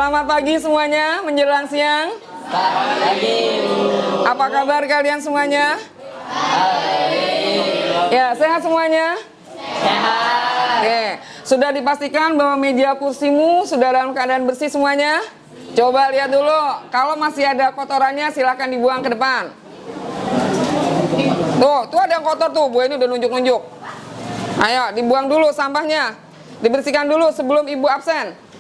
Selamat pagi semuanya, menjelang siang. Pagi. Apa kabar kalian semuanya? Ya, sehat semuanya? Sehat. Oke, sudah dipastikan bahwa meja kursimu sudah dalam keadaan bersih semuanya? Coba lihat dulu, kalau masih ada kotorannya silakan dibuang ke depan. Tuh ada yang kotor tuh, Bu ini udah nunjuk-nunjuk. Ayo, dibuang dulu sampahnya. Dibersihkan dulu sebelum Ibu absen.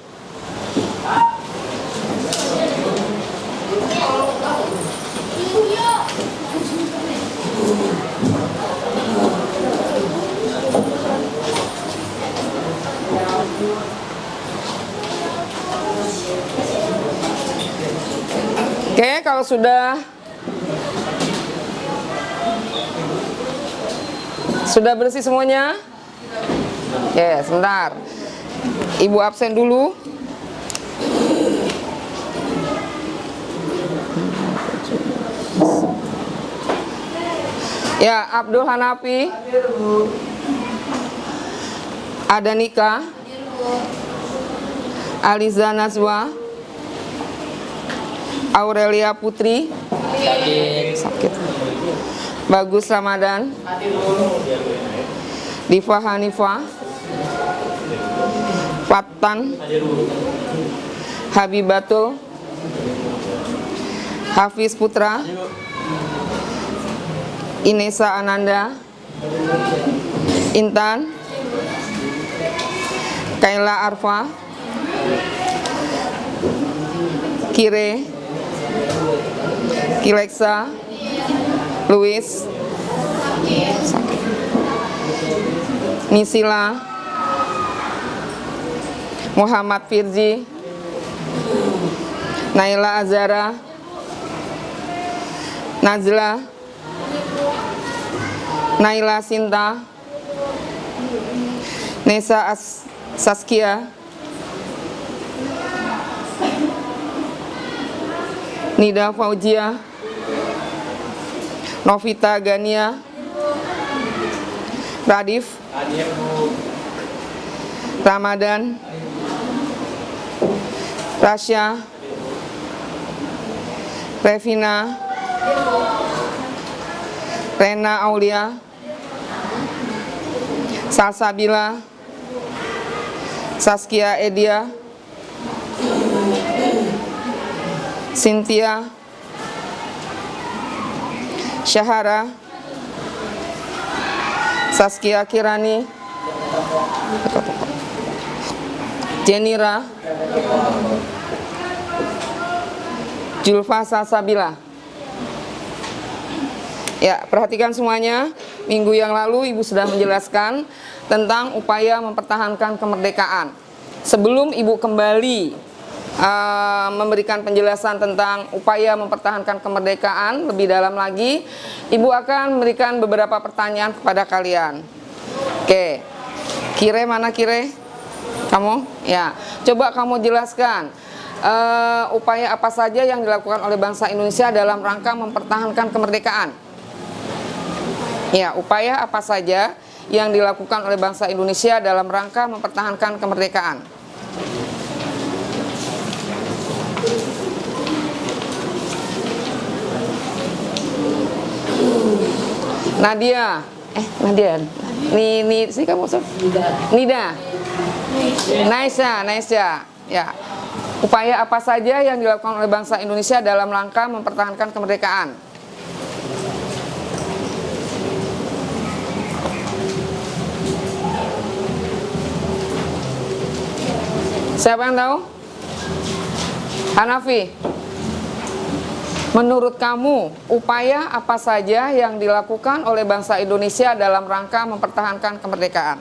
Oke, kalau sudah bersih semuanya? Oke, sebentar. Ibu absen dulu. Ya, Abdul Hanafi. Ada Nika. Aliza Nazwa. Aurelia Putri. Sakit. Bagus Ramadan. Diva Hanifah. Fatan. Habibatul. Hafiz Putra. Inesa Ananda. Intan. Kaila Arfa. Kire. Kileksa. Luis. Nisila. Muhammad Firzi. Naila Azara. Nazla. Naila Sinta. Nesa Saskia. Nida Fauzia. Novita Gania. Radif. Ramadan. Rasya. Revina. Rena Aulia. Salsabila. Saskia Edia. Cynthia. Syahara. Saskia Kirani. Jenira. Julfa Salsabila. Ya, perhatikan semuanya. Minggu yang lalu Ibu sudah menjelaskan tentang upaya mempertahankan kemerdekaan. Sebelum Ibu kembali memberikan penjelasan tentang upaya mempertahankan kemerdekaan lebih dalam lagi, Ibu akan memberikan beberapa pertanyaan kepada kalian. Oke, Kire mana Kire? Kamu? Ya, coba kamu jelaskan upaya apa saja yang dilakukan oleh bangsa Indonesia dalam rangka mempertahankan kemerdekaan. Ya, upaya apa saja yang dilakukan oleh bangsa Indonesia dalam rangka mempertahankan kemerdekaan. Nadia, Nadia, sih kamu Sof? Nida, Naisha, ya. Upaya apa saja yang dilakukan oleh bangsa Indonesia dalam rangka mempertahankan kemerdekaan? Siapa yang tahu? Hanafi. Menurut kamu, upaya apa saja yang dilakukan oleh bangsa Indonesia dalam rangka mempertahankan kemerdekaan?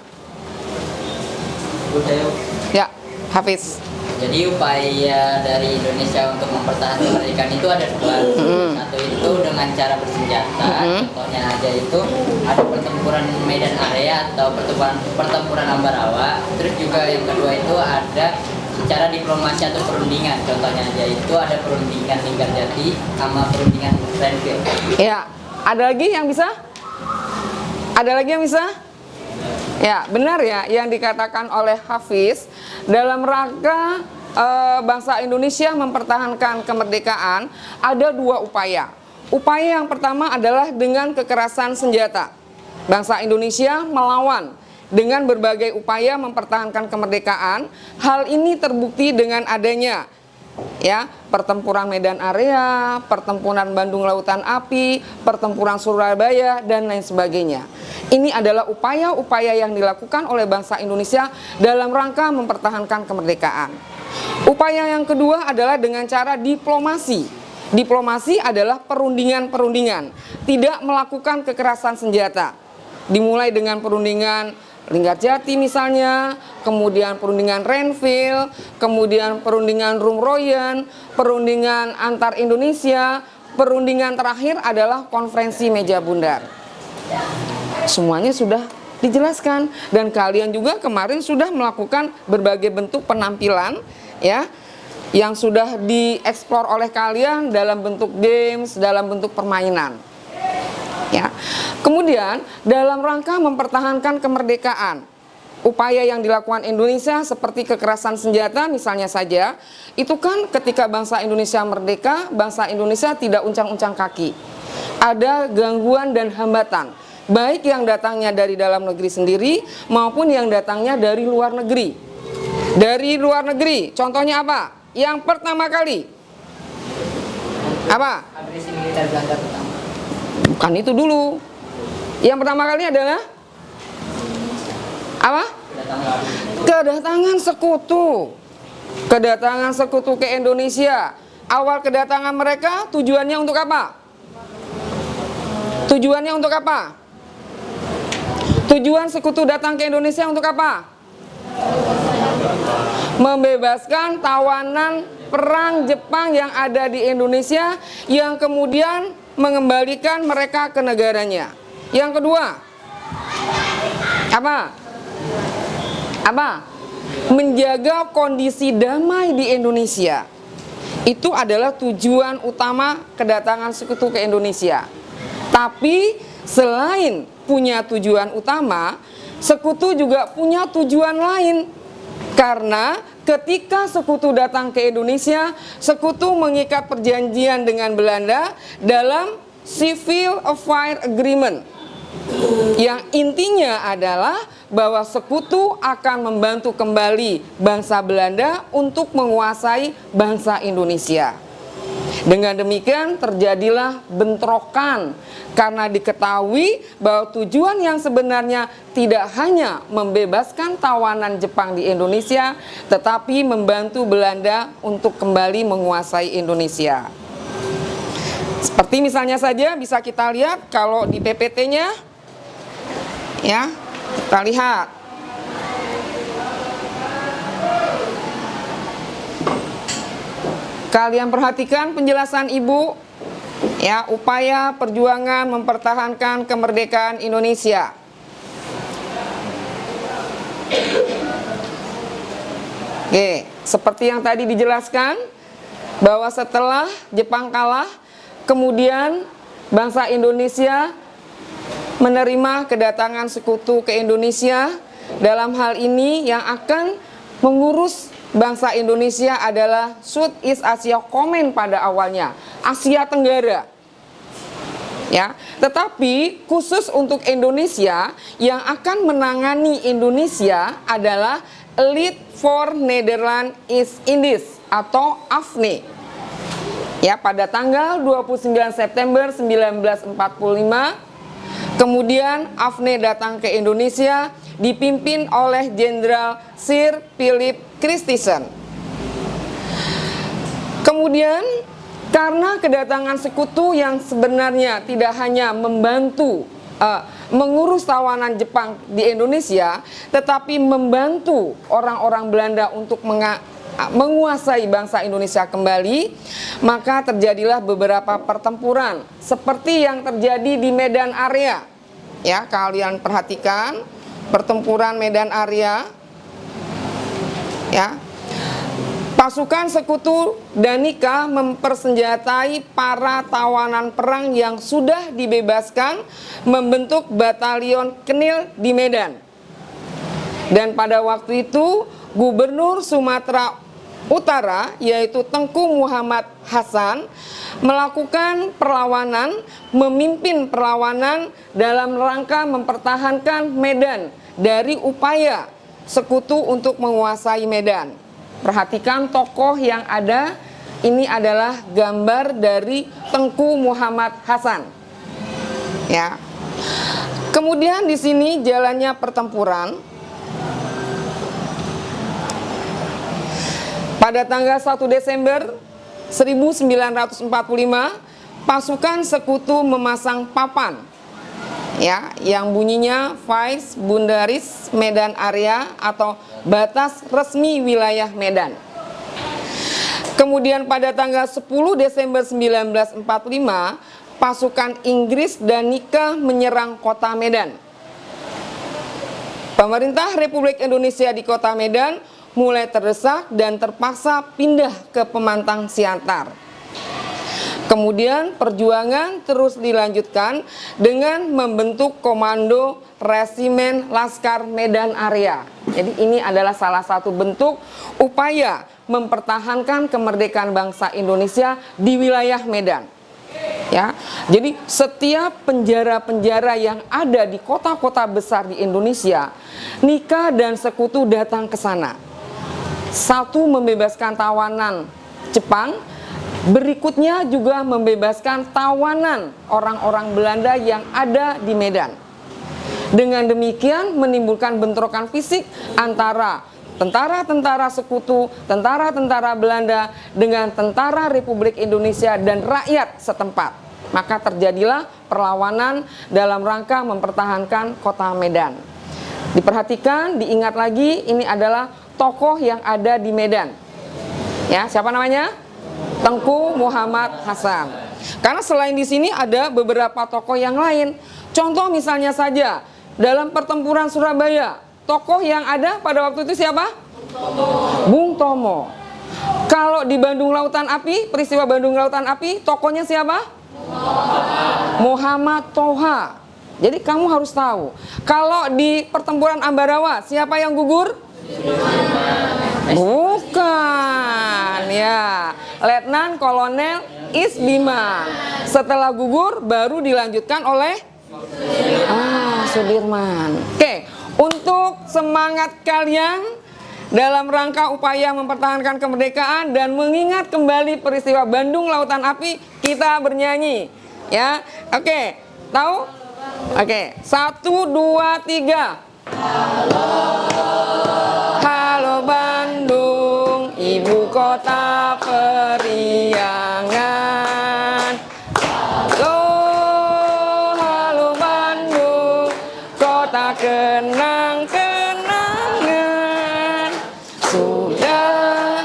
Ya, Hafiz. Jadi upaya dari Indonesia untuk mempertahankan kemerdekaan itu ada dua. Satu itu dengan cara bersenjata. Contohnya aja itu ada pertempuran Medan Area atau pertempuran Ambarawa. Terus juga yang kedua itu ada secara diplomasi atau perundingan. Contohnya aja itu ada perundingan Linggarjati sama perundingan Renville. Ya, ada lagi yang bisa? Ada lagi yang bisa? Ya, benar ya yang dikatakan oleh Hafiz dalam rangka bangsa Indonesia mempertahankan kemerdekaan, ada dua upaya. Upaya yang pertama adalah dengan kekerasan senjata. Bangsa Indonesia melawan dengan berbagai upaya mempertahankan kemerdekaan. Hal ini terbukti dengan adanya pertempuran Medan Area, pertempuran Bandung Lautan Api, pertempuran Surabaya, dan lain sebagainya. Ini adalah upaya-upaya yang dilakukan oleh bangsa Indonesia dalam rangka mempertahankan kemerdekaan. Upaya yang kedua adalah dengan cara diplomasi. Diplomasi adalah perundingan-perundingan, tidak melakukan kekerasan senjata. Dimulai dengan perundingan Linggarjati misalnya, kemudian perundingan Renville, kemudian perundingan Rumroyen, perundingan antar Indonesia, perundingan terakhir adalah konferensi meja bundar. Semuanya sudah dijelaskan dan kalian juga kemarin sudah melakukan berbagai bentuk penampilan yang sudah dieksplor oleh kalian dalam bentuk games, dalam bentuk permainan. Kemudian dalam rangka mempertahankan kemerdekaan, upaya yang dilakukan Indonesia seperti kekerasan senjata misalnya saja, itu kan ketika bangsa Indonesia merdeka, bangsa Indonesia tidak uncang-uncang kaki. Ada gangguan dan hambatan, baik yang datangnya dari dalam negeri sendiri maupun yang datangnya dari luar negeri. Dari luar negeri, contohnya apa? Yang pertama kali apa? Agresi militer Belanda pertama. Bukan itu dulu. Yang pertama kali adalah apa? Kedatangan sekutu. Kedatangan sekutu ke Indonesia. Awal kedatangan mereka tujuannya untuk apa? Tujuannya untuk apa? Tujuan sekutu datang ke Indonesia untuk apa? Membebaskan tawanan perang Jepang yang ada di Indonesia, yang kemudian mengembalikan mereka ke negaranya. Yang kedua, apa? Menjaga kondisi damai di Indonesia. Itu adalah tujuan utama kedatangan sekutu ke Indonesia. Tapi selain punya tujuan utama, sekutu juga punya tujuan lain. Karena ketika sekutu datang ke Indonesia, sekutu mengikat perjanjian dengan Belanda dalam Civil Affair Agreement, yang intinya adalah bahwa sekutu akan membantu kembali bangsa Belanda untuk menguasai bangsa Indonesia. Dengan demikian terjadilah bentrokan karena diketahui bahwa tujuan yang sebenarnya tidak hanya membebaskan tawanan Jepang di Indonesia, tetapi membantu Belanda untuk kembali menguasai Indonesia. Seperti misalnya saja bisa kita lihat kalau di PPT-nya, kita lihat. Kalian perhatikan penjelasan Ibu, upaya perjuangan mempertahankan kemerdekaan Indonesia. Oke, seperti yang tadi dijelaskan, bahwa setelah Jepang kalah, kemudian bangsa Indonesia menerima kedatangan sekutu ke Indonesia. Dalam hal ini yang akan mengurus bangsa Indonesia adalah Southeast Asia Command pada awalnya, Asia Tenggara. Tetapi khusus untuk Indonesia, yang akan menangani Indonesia adalah Elite for Netherlands East Indies atau AFNE. Pada tanggal 29 September 1945, kemudian AFNE datang ke Indonesia dipimpin oleh Jenderal Sir Philip Christison. Kemudian karena kedatangan sekutu yang sebenarnya tidak hanya membantu mengurus tawanan Jepang di Indonesia, tetapi membantu orang-orang Belanda untuk menguasai bangsa Indonesia kembali, maka terjadilah beberapa pertempuran seperti yang terjadi di Medan Area. Kalian perhatikan pertempuran Medan Area. Pasukan sekutu Danika mempersenjatai para tawanan perang yang sudah dibebaskan, membentuk batalion Kenil di Medan. Dan pada waktu itu Gubernur Sumatera utara, yaitu Tengku Muhammad Hasan, melakukan perlawanan, memimpin perlawanan dalam rangka mempertahankan Medan dari upaya sekutu untuk menguasai Medan. Perhatikan tokoh yang ada, ini adalah gambar dari Tengku Muhammad Hasan. Ya. Kemudian di sini jalannya pertempuran. Pada tanggal 1 Desember 1945, pasukan sekutu memasang papan, ya, yang bunyinya Vais Bundaris Medan Area atau batas resmi wilayah Medan. Kemudian pada tanggal 10 Desember 1945, pasukan Inggris dan Nika menyerang kota Medan. Pemerintah Republik Indonesia di kota Medan mulai terdesak dan terpaksa pindah ke Pemantang Siantar. Kemudian perjuangan terus dilanjutkan dengan membentuk Komando Resimen Laskar Medan Area. Jadi ini adalah salah satu bentuk upaya mempertahankan kemerdekaan bangsa Indonesia di wilayah Medan. Ya, jadi setiap penjara-penjara yang ada di kota-kota besar di Indonesia, Nika dan sekutu datang ke sana. Satu, membebaskan tawanan Jepang, berikutnya juga membebaskan tawanan orang-orang Belanda yang ada di Medan. Dengan demikian menimbulkan bentrokan fisik antara tentara-tentara sekutu, tentara-tentara Belanda dengan tentara Republik Indonesia dan rakyat setempat. Maka terjadilah perlawanan dalam rangka mempertahankan kota Medan. Diperhatikan, diingat lagi, ini adalah tokoh yang ada di Medan. Ya, siapa namanya? Tengku Muhammad Hasan. Karena selain di sini ada beberapa tokoh yang lain. Contoh misalnya saja dalam pertempuran Surabaya, tokoh yang ada pada waktu itu siapa? Bung Tomo. Kalau di Bandung Lautan Api, peristiwa Bandung Lautan Api, tokohnya siapa? Muhammad Toha. Jadi kamu harus tahu. Kalau di pertempuran Ambarawa, siapa yang gugur? Bukan, ya, Letnan Kolonel Isbiman. Setelah gugur baru dilanjutkan oleh Sudirman. Oke, untuk semangat kalian dalam rangka upaya mempertahankan kemerdekaan dan mengingat kembali peristiwa Bandung Lautan Api, kita bernyanyi, ya. Oke, tahu? Oke, 1, 2, 3. Halo Bandung, ibu kota periangan. Halo Bandung, kota kenang-kenangan. Sudah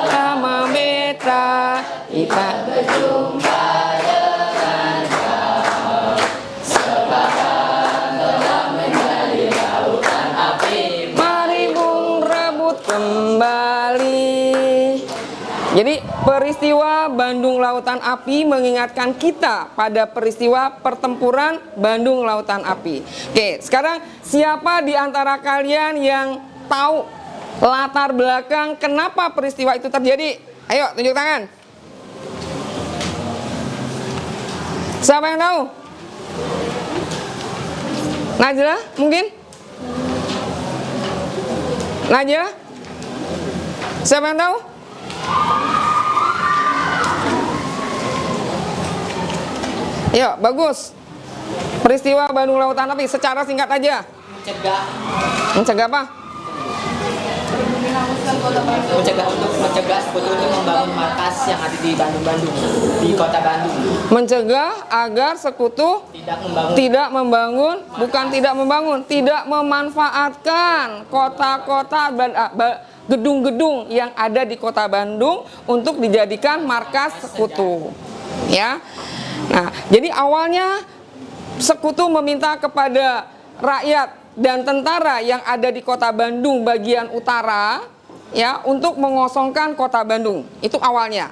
lama beta kita berjumpa dengan kau. Sepakat telah menjadi lautan api. Mari Bung rebut kembali. Jadi peristiwa Bandung Lautan Api mengingatkan kita pada peristiwa pertempuran Bandung Lautan Api. Oke, sekarang siapa di antara kalian yang tahu latar belakang kenapa peristiwa itu terjadi? Ayo, tunjuk tangan. Siapa yang tahu? Najla, mungkin? Najla? Siapa yang tahu? Yuk, bagus. Peristiwa Bandung Lautan Api secara singkat aja. Mencegah apa? Mencegah sekutu untuk membangun markas yang ada di Bandung, di kota Bandung. Mencegah agar sekutu tidak memanfaatkan kota-kota gedung-gedung yang ada di kota Bandung untuk dijadikan markas sekutu. Ya. Nah, jadi awalnya sekutu meminta kepada rakyat dan tentara yang ada di kota Bandung bagian utara, ya, untuk mengosongkan kota Bandung. Itu awalnya.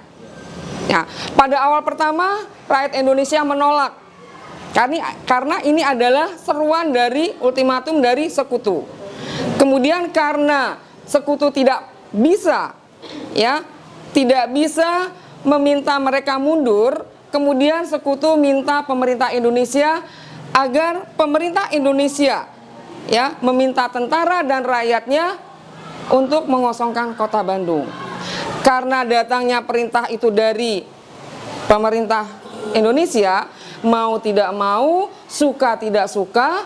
Nah, pada awal pertama rakyat Indonesia menolak. Karena ini adalah seruan dari ultimatum dari sekutu. Kemudian karena sekutu tidak bisa ya tidak bisa meminta mereka mundur, kemudian sekutu minta pemerintah Indonesia agar pemerintah Indonesia ya meminta tentara dan rakyatnya untuk mengosongkan kota Bandung. Karena datangnya perintah itu dari pemerintah Indonesia, mau tidak mau, suka tidak suka,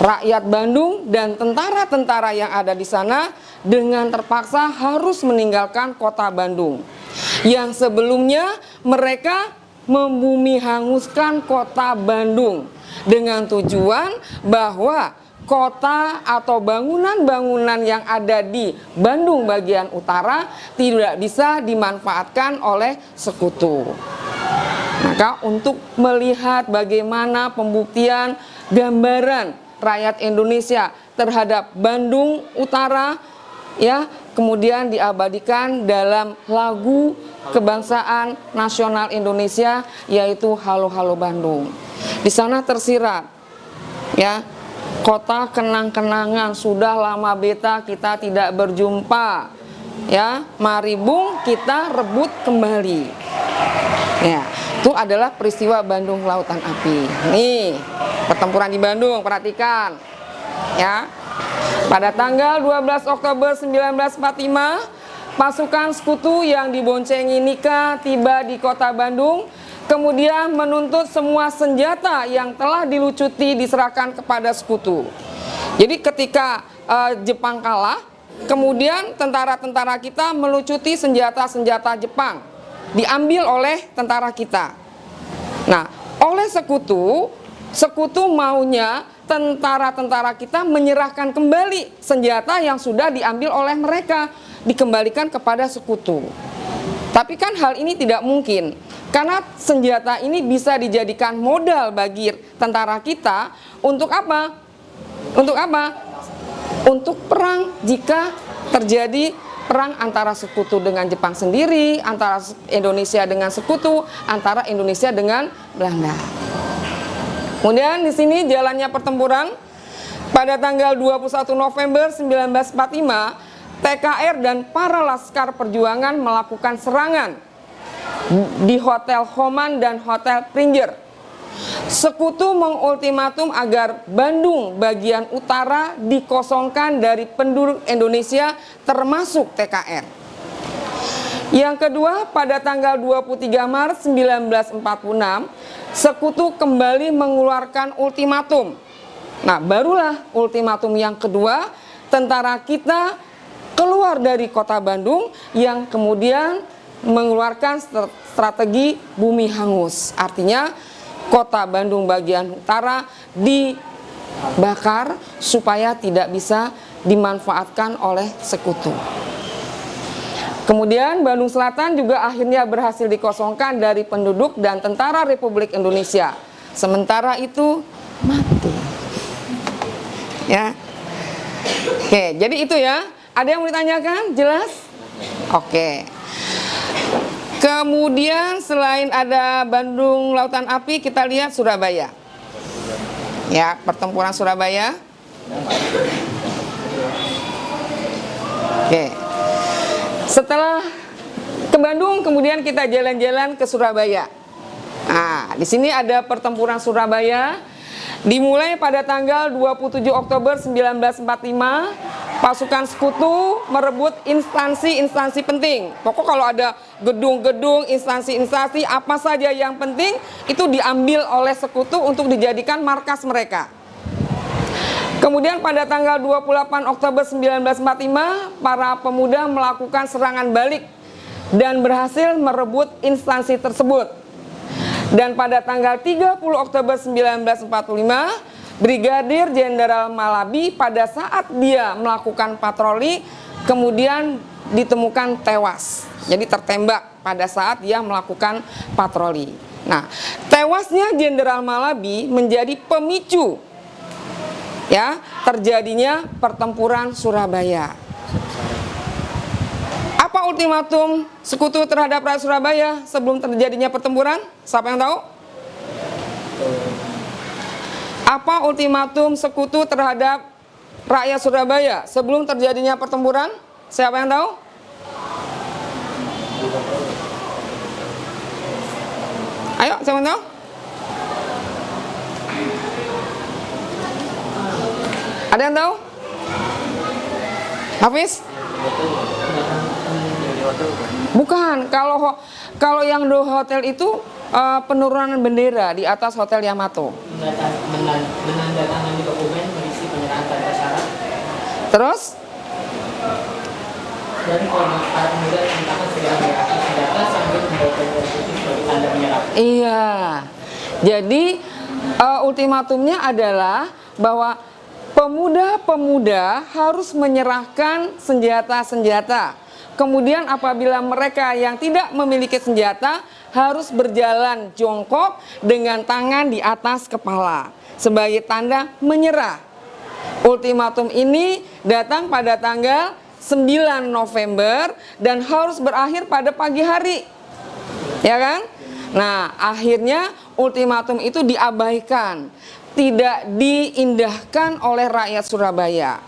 rakyat Bandung dan tentara-tentara yang ada di sana dengan terpaksa harus meninggalkan kota Bandung. Yang sebelumnya mereka membumi hanguskan kota Bandung dengan tujuan bahwa kota atau bangunan-bangunan yang ada di Bandung bagian utara tidak bisa dimanfaatkan oleh sekutu. Maka untuk melihat bagaimana pembuktian gambaran rakyat Indonesia terhadap Bandung Utara ya kemudian diabadikan dalam lagu kebangsaan nasional Indonesia yaitu Halo Halo Bandung. Di sana tersirat ya, kota kenang-kenangan, sudah lama beta kita tidak berjumpa. Ya, mari Bung kita rebut kembali. Ya, itu adalah peristiwa Bandung Lautan Api. Nih, pertempuran di Bandung, perhatikan. Ya. Pada tanggal 12 Oktober 1945, pasukan sekutu yang diboncengi Nika tiba di kota Bandung. Kemudian menuntut semua senjata yang telah dilucuti diserahkan kepada sekutu. Jadi ketika Jepang kalah, kemudian tentara-tentara kita melucuti senjata-senjata Jepang, diambil oleh tentara kita. Nah, oleh sekutu maunya tentara-tentara kita menyerahkan kembali senjata yang sudah diambil oleh mereka, dikembalikan kepada sekutu. Tapi kan hal ini tidak mungkin. Karena senjata ini bisa dijadikan modal bagi tentara kita untuk apa? Untuk apa? Untuk perang jika terjadi perang antara sekutu dengan Jepang sendiri, antara Indonesia dengan sekutu, antara Indonesia dengan Belanda. Kemudian di sini jalannya pertempuran pada tanggal 21 November 1945, TKR dan para laskar perjuangan melakukan serangan di Hotel Homan dan Hotel Pringer. Sekutu mengultimatum agar Bandung bagian utara dikosongkan dari penduduk Indonesia termasuk TKR. Yang kedua, pada tanggal 23 Maret 1946, sekutu kembali mengeluarkan ultimatum. Nah, barulah ultimatum yang kedua, tentara kita keluar dari kota Bandung yang kemudian mengeluarkan strategi bumi hangus. Artinya kota Bandung bagian utara dibakar supaya tidak bisa dimanfaatkan oleh sekutu. Kemudian Bandung Selatan juga akhirnya berhasil dikosongkan dari penduduk dan tentara Republik Indonesia. Sementara itu mati. Ya. Oke, jadi itu ya. Ada yang mau ditanyakan? Jelas? Oke. Kemudian selain ada Bandung Lautan Api, kita lihat Surabaya. Ya, pertempuran Surabaya. Oke. Setelah ke Bandung, kemudian kita jalan-jalan ke Surabaya. Nah, di sini ada pertempuran Surabaya. Dimulai pada tanggal 27 Oktober 1945, pasukan sekutu merebut instansi-instansi penting. Pokok kalau ada gedung-gedung, instansi-instansi apa saja yang penting itu diambil oleh sekutu untuk dijadikan markas mereka. Kemudian pada tanggal 28 Oktober 1945, para pemuda melakukan serangan balik dan berhasil merebut instansi tersebut. Dan pada tanggal 30 Oktober 1945, Brigadir Jenderal Malabi pada saat dia melakukan patroli kemudian ditemukan tewas. Jadi tertembak pada saat dia melakukan patroli. Nah, tewasnya Jenderal Malabi menjadi pemicu ya terjadinya pertempuran Surabaya. Apa ultimatum sekutu terhadap rakyat Surabaya sebelum terjadinya pertempuran? Siapa yang tahu? Apa ultimatum sekutu terhadap rakyat Surabaya sebelum terjadinya pertempuran? Siapa yang tahu? Ayo, siapa tahu? Ada yang tahu? Hafiz? Bukan. Kalau yang do hotel itu penurunan bendera di atas Hotel Yamato. Menandatangani dokumen berisi penyerahan tanpa syarat. Terus? Dan kalau para pemuda menyatakan segera berakhir senjata sambil membawa bendera putih sebagai tanda menyerah. Iya. Jadi ultimatumnya adalah bahwa pemuda-pemuda harus menyerahkan senjata-senjata. Kemudian apabila mereka yang tidak memiliki senjata harus berjalan jongkok dengan tangan di atas kepala sebagai tanda menyerah. Ultimatum ini datang pada tanggal 9 November dan harus berakhir pada pagi hari. Ya kan? Nah, akhirnya ultimatum itu diabaikan, tidak diindahkan oleh rakyat Surabaya.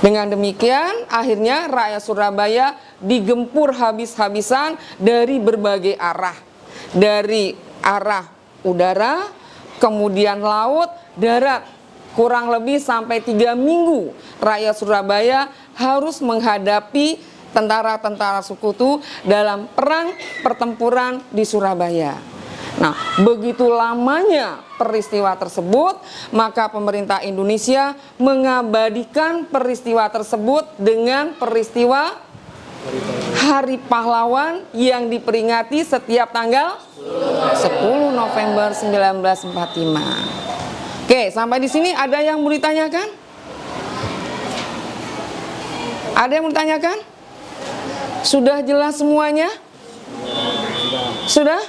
Dengan demikian, akhirnya rakyat Surabaya digempur habis-habisan dari berbagai arah. Dari arah udara, kemudian laut, darat. Kurang lebih sampai 3 minggu rakyat Surabaya harus menghadapi tentara-tentara sekutu dalam perang pertempuran di Surabaya. Nah, begitu lamanya peristiwa tersebut, maka pemerintah Indonesia mengabadikan peristiwa tersebut dengan peristiwa Hari Pahlawan yang diperingati setiap tanggal 10 November 1945. Oke, sampai di sini ada yang mau ditanyakan? Ada yang mau ditanyakan? Sudah jelas semuanya? Sudah?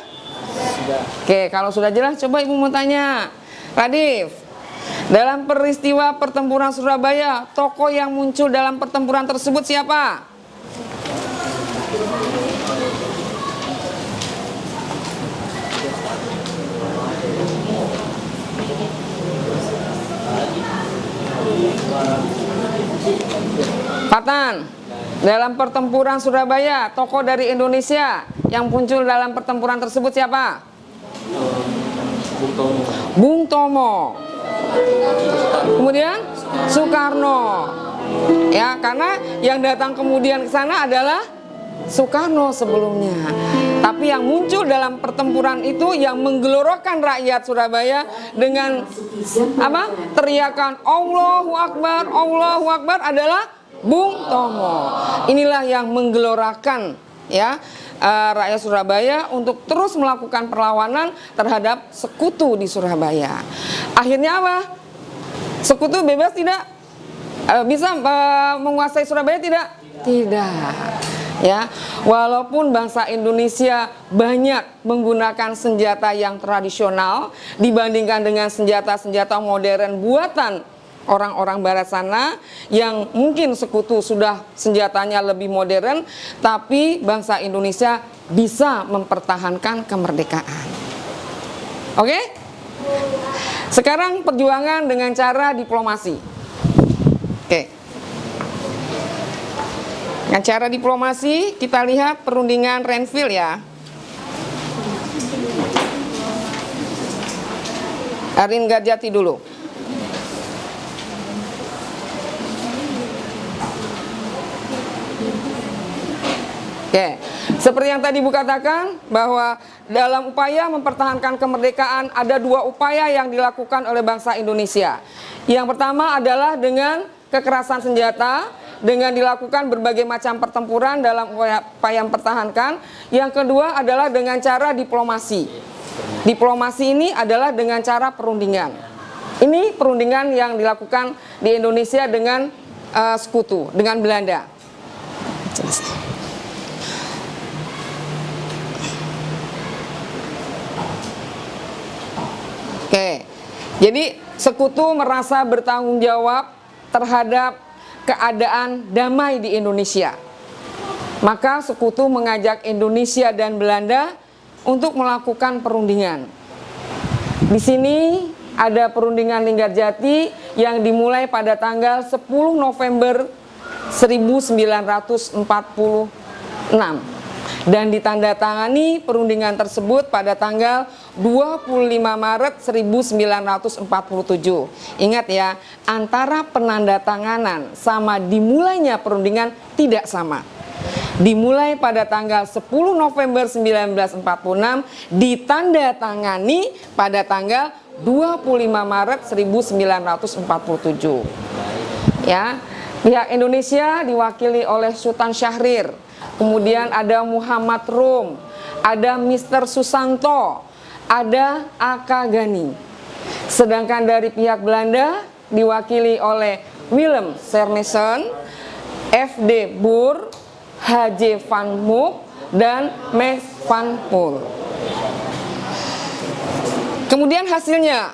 Oke, kalau sudah jelas, coba Ibu mau tanya. Radif, dalam peristiwa pertempuran Surabaya, tokoh yang muncul dalam pertempuran tersebut siapa? Fatan, dalam pertempuran Surabaya, tokoh dari Indonesia yang muncul dalam pertempuran tersebut siapa? Bung Tomo. Kemudian Soekarno. Ya, karena yang datang kemudian ke sana adalah Soekarno sebelumnya. Tapi yang muncul dalam pertempuran itu yang menggelorkan rakyat Surabaya dengan apa? Teriakan Allahu Akbar, Allahu Akbar adalah Bung Tomo. Inilah yang menggelorakan ya rakyat Surabaya untuk terus melakukan perlawanan terhadap sekutu di Surabaya. Akhirnya apa? Sekutu bebas tidak? Bisa menguasai Surabaya tidak? Tidak. Ya, walaupun bangsa Indonesia banyak menggunakan senjata yang tradisional dibandingkan dengan senjata-senjata modern buatan orang-orang barat sana yang mungkin sekutu sudah senjatanya lebih modern, tapi bangsa Indonesia bisa mempertahankan kemerdekaan. Oke? Sekarang perjuangan dengan cara diplomasi. Oke. Dengan cara diplomasi kita lihat perundingan Renville ya. Arin Garjati dulu. Oke, seperti yang tadi Bu katakan bahwa dalam upaya mempertahankan kemerdekaan ada dua upaya yang dilakukan oleh bangsa Indonesia. Yang pertama adalah dengan kekerasan senjata, dengan dilakukan berbagai macam pertempuran dalam upaya mempertahankan. Yang kedua adalah dengan cara diplomasi. Diplomasi ini adalah dengan cara perundingan. Ini perundingan yang dilakukan di Indonesia dengan sekutu, dengan Belanda. Oke, jadi sekutu merasa bertanggung jawab terhadap keadaan damai di Indonesia. Maka sekutu mengajak Indonesia dan Belanda untuk melakukan perundingan. Di sini ada perundingan Linggarjati yang dimulai pada tanggal 10 November 1946. dan ditandatangani perundingan tersebut pada tanggal 25 Maret 1947. Ingat ya, antara penandatanganan sama dimulainya perundingan tidak sama. Dimulai pada tanggal 10 November 1946, ditandatangani pada tanggal 25 Maret 1947. Ya, pihak Indonesia diwakili oleh Sultan Syahrir, kemudian ada Muhammad Rum, ada Mr. Susanto, ada Aka Gani. Sedangkan dari pihak Belanda diwakili oleh Willem Sermesen, F.D. Boer, H.J. van Mook, dan Max van Poel. Kemudian hasilnya.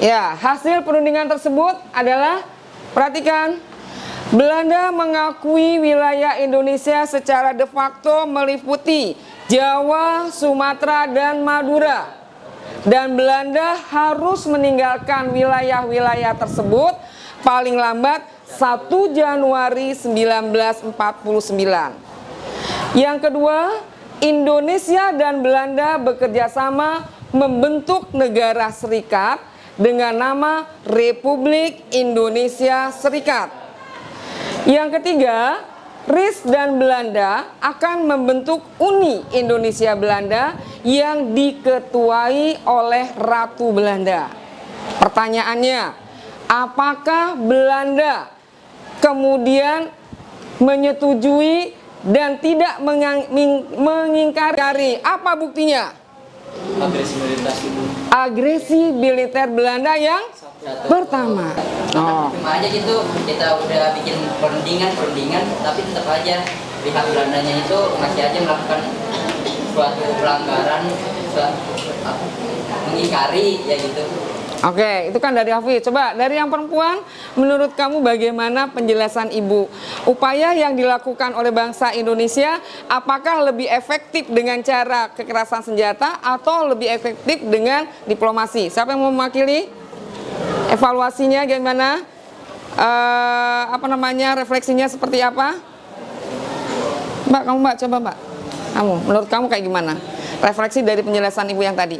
Ya, hasil perundingan tersebut adalah, perhatikan, Belanda mengakui wilayah Indonesia secara de facto meliputi Jawa, Sumatera, dan Madura. Dan Belanda harus meninggalkan wilayah-wilayah tersebut paling lambat 1 Januari 1949. Yang kedua, Indonesia dan Belanda bekerja sama membentuk negara serikat dengan nama Republik Indonesia Serikat. Yang ketiga, RIS dan Belanda akan membentuk Uni Indonesia Belanda yang diketuai oleh Ratu Belanda. Pertanyaannya, apakah Belanda kemudian menyetujui dan tidak mengingkari? Apa buktinya? Agresi militer Belanda yang pertama. Cuma aja gitu, kita udah bikin perundingan, tapi tetap aja pihak Belandanya itu masih aja melakukan suatu pelanggaran, mengingkari ya gitu. Oke, itu kan dari Hafiz. Coba dari yang perempuan, menurut kamu bagaimana penjelasan Ibu? Upaya yang dilakukan oleh bangsa Indonesia, apakah lebih efektif dengan cara kekerasan senjata atau lebih efektif dengan diplomasi? Siapa yang mau mewakili? Evaluasinya gimana? Refleksinya seperti apa? Mbak, kamu Mbak, coba Mbak. Kamu, menurut kamu kayak gimana? Refleksi dari penjelasan Ibu yang tadi.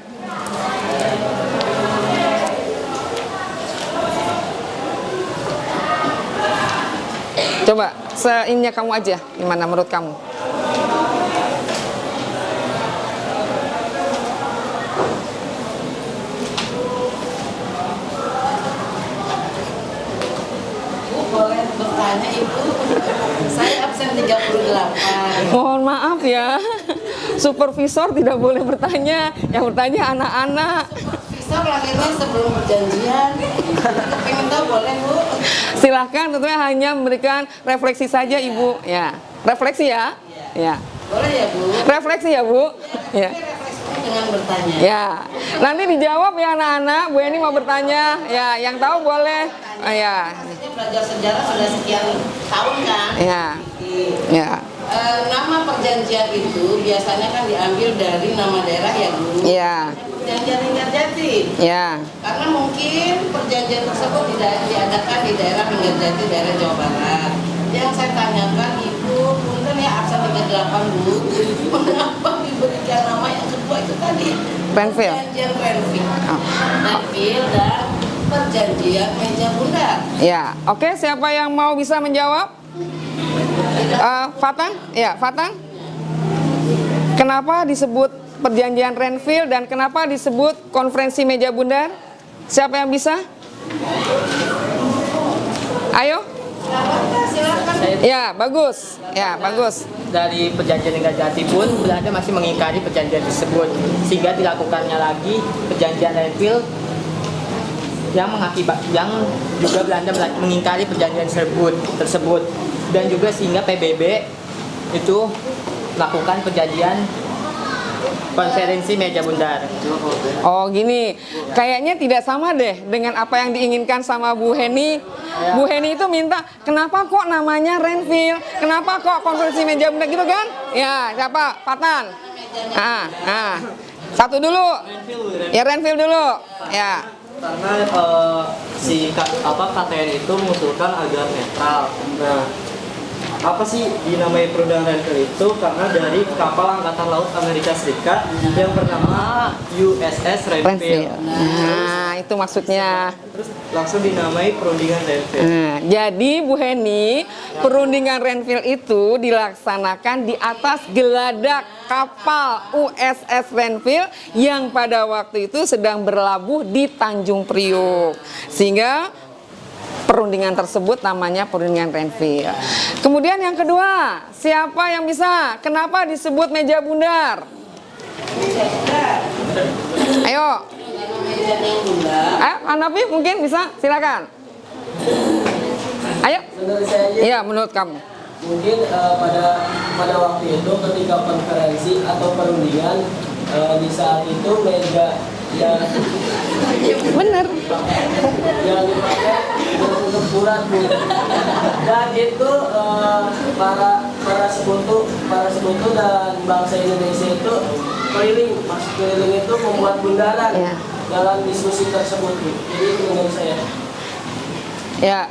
Coba, seinnya kamu aja, gimana menurut kamu? Boleh bertanya Ibu? Saya absen 38. Mohon maaf ya, supervisor tidak boleh bertanya, yang bertanya anak-anak. Supervisor lahirnya sebelum perjanjian. Pengen tahu boleh Bu? Silahkan, tentunya hanya memberikan refleksi saja Ibu. Ya, refleksi ya. Ya. Boleh ya Bu? Refleksi ya Bu. Ya. Ini refleksinya dengan bertanya. Ya. Nanti dijawab ya anak-anak. Bu Eni mau bertanya. Ya, yang tahu boleh. Ya. Maksudnya belajar sejarah sudah sekian tahun kan? Ya. Ya. Nama perjanjian itu biasanya kan diambil dari nama daerah ya Bu? Ya. Perjanjian Linggarjati. Ya. Karena mungkin perjanjian tersebut tidak diadakan di daerah Linggarjati, daerah Jawa Barat. Yang saya tanyakan Ibu, punten ya absen 38 Bu, mengapa diberikan nama yang kedua itu tadi? Renville. Perjanjian Renville. Renville dan perjanjian Meja Bundar. Ya. Oke, siapa yang mau bisa menjawab? Fatan? Ya, Fatan. Kenapa disebut perjanjian Renville dan kenapa disebut konferensi Meja Bundar? Siapa yang bisa? Ayo. Silakan. Ya, bagus. Ya, bagus. Dari perjanjian Linggarjati pun Belanda masih mengingkari perjanjian tersebut, sehingga dilakukannya lagi perjanjian Renville yang juga Belanda mengingkari perjanjian tersebut dan juga sehingga PBB itu melakukan perjanjian konferensi Meja Bundar. Oh gini, kayaknya tidak sama deh dengan apa yang diinginkan sama Bu Heni. Bu Heni itu minta, kenapa kok namanya Renville? Kenapa kok konferensi Meja Bundar gitu kan? Ya, siapa? Fatan. Satu dulu. Ya Renville dulu. Ya. Karena KTN itu mengusulkan agar netral. Nah, apa sih dinamai perundangan Renville itu? Karena dari kapal Angkatan Laut Amerika Serikat yang bernama USS Renville. Nah, itu maksudnya. Terus langsung dinamai perundingan Renville. Nah, jadi Bu Heni, perundingan Renville itu dilaksanakan di atas geladak kapal USS Renville yang pada waktu itu sedang berlabuh di Tanjung Priok. Sehingga perundingan tersebut namanya perundingan Renville. Kemudian yang kedua, siapa yang bisa? Kenapa disebut meja bundar? Ayo. Hanafi mungkin bisa, silakan. Ayo. Menurut saya aja, Iya, menurut kamu. mungkin pada waktu itu ketika konferensi atau perundingan di saat itu meja yang Bener. dipakai untuk urat Bu. Dan itu para sekutu dan bangsa Indonesia itu keliling itu membuat bundaran Iya. dalam diskusi tersebut Bu. Jadi itu menurut saya. Ya,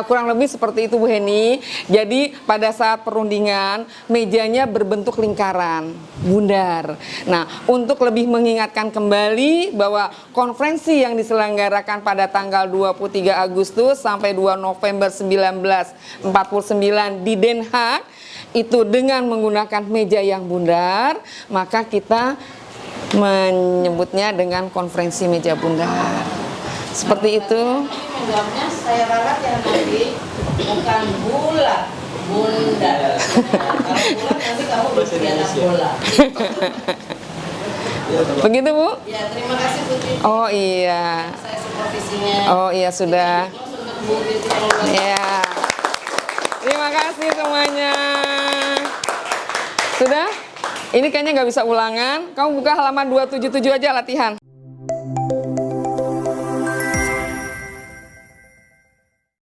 kurang lebih seperti itu Bu Heni. Jadi pada saat perundingan mejanya berbentuk lingkaran, bundar. Nah, untuk lebih mengingatkan kembali bahwa konferensi yang diselenggarakan pada tanggal 23 Agustus sampai 2 November 1949 di Den Haag itu dengan menggunakan meja yang bundar, maka kita menyebutnya dengan konferensi meja bundar. Seperti itu. Menjawabnya saya ralat ya nanti bukan bulat, bunda. Kalau bulat nanti kamu jadi anak bola. Begitu Bu? Ya terima kasih Putri. Oh iya. Saya supervisinya. Oh iya sudah. Untuk Bu Titi yang luar biasa. Ya. Terima kasih semuanya. Sudah? Ini kayaknya nggak bisa ulangan. Kamu buka halaman 277 aja latihan.